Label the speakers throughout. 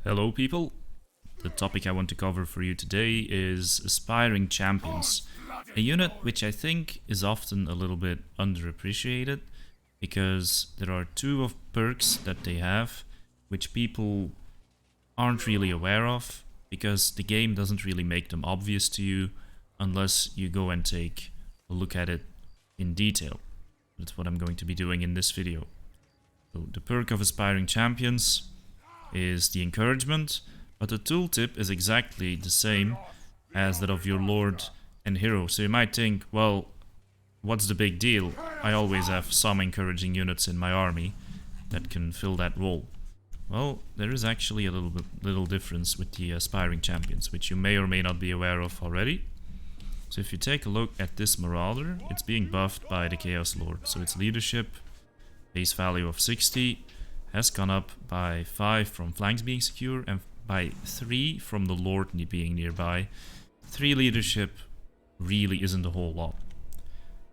Speaker 1: Hello people, the topic I want to cover for you today is Aspiring Champions, a unit which I think is often a little bit underappreciated because there are two of perks that they have which people aren't really aware of because the game doesn't really make them obvious to you unless you go and take a look at it in detail. That's what I'm going to be doing in this video. So the perk of Aspiring Champions is the encouragement, but the tooltip is exactly the same as that of your Lord and Hero. So you might think, well, what's the big deal? I always have some encouraging units in my army that can fill that role. Well, there is actually a little difference with the Aspiring Champions, which you may or may not be aware of already. So if you take a look at this Marauder, it's being buffed by the Chaos Lord. So its leadership, base value of 60, has gone up by 5 from flanks being secure and by 3 from the Lord being nearby. 3 leadership really isn't a whole lot.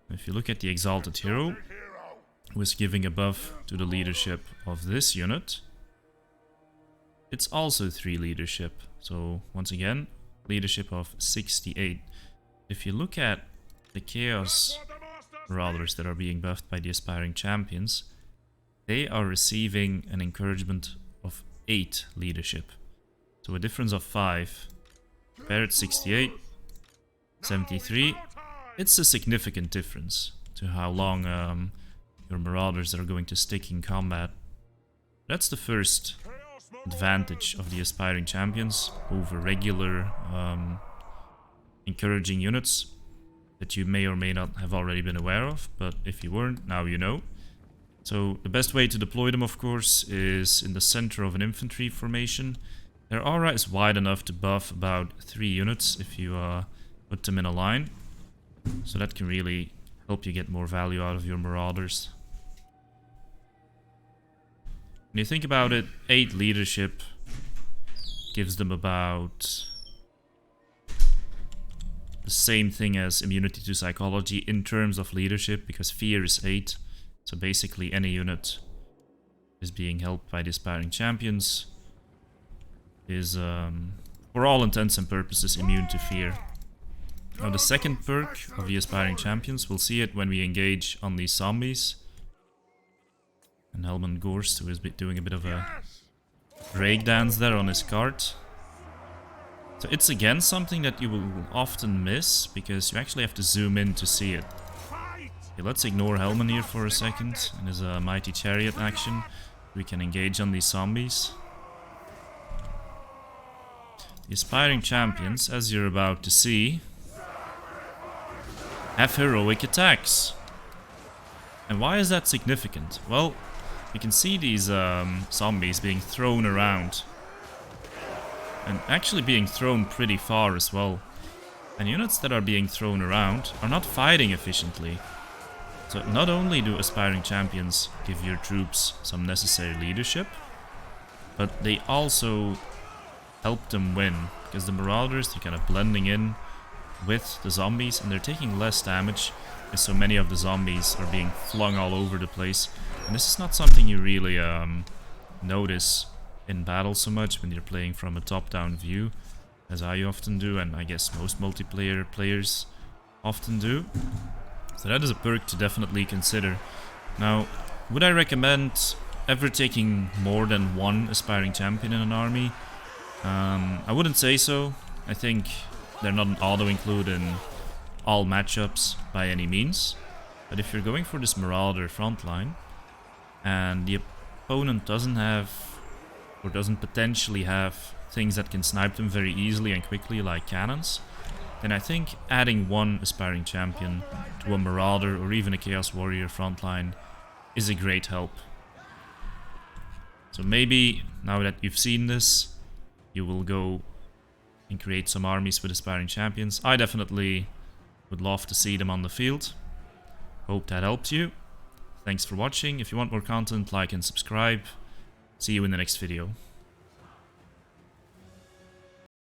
Speaker 1: If you look at the Exalted Hero, who is giving a buff to the leadership of this unit, it's also 3 leadership. So once again, leadership of 68. If you look at the Chaos Marauders that are being buffed by the Aspiring Champions, they are receiving an encouragement of 8 leadership. So a difference of 5. Compare it 68, 73. It's a significant difference to how long your Marauders are going to stick in combat. That's the first advantage of the Aspiring Champions over regular encouraging units that you may or may not have already been aware of, but if you weren't, now you know. So the best way to deploy them, of course, is in the center of an infantry formation. Their aura is wide enough to buff about 3 units if you put them in a line. So that can really help you get more value out of your Marauders. When you think about it, 8 leadership gives them about the same thing as immunity to psychology in terms of leadership, because fear is 8. So basically any unit is being helped by the Aspiring Champions is, for all intents and purposes, immune to fear. Now the second perk of the Aspiring Champions, we'll see it when we engage on these zombies. And Helmand Gorst, who is doing a bit of a breakdance there on his cart. So it's again something that you will often miss, because you actually have to zoom in to see it. Okay, let's ignore Helmand here for a second, and his mighty chariot action. We can engage on these zombies. The Aspiring Champions, as you're about to see, have heroic attacks. And why is that significant? Well, you can see these zombies being thrown around. And actually being thrown pretty far as well. And units that are being thrown around are not fighting efficiently. So not only do Aspiring Champions give your troops some necessary leadership, but they also help them win. Because the Marauders, they're kind of blending in with the zombies and they're taking less damage, because so many of the zombies are being flung all over the place. And this is not something you really notice in battle so much when you're playing from a top-down view, as I often do, and I guess most multiplayer players often do. So that is a perk to definitely consider. Now, would I recommend ever taking more than 1 Aspiring Champion in an army? I wouldn't say so. I think they're not an auto-include in all matchups by any means. But if you're going for this Marauder frontline, and the opponent doesn't have, or doesn't potentially have, things that can snipe them very easily and quickly like cannons, then I think adding 1 Aspiring Champion to a Marauder or even a Chaos Warrior frontline is a great help. So maybe, now that you've seen this, you will go and create some armies with Aspiring Champions. I definitely would love to see them on the field. Hope that helped you. Thanks for watching. If you want more content, like and subscribe. See you in the next video.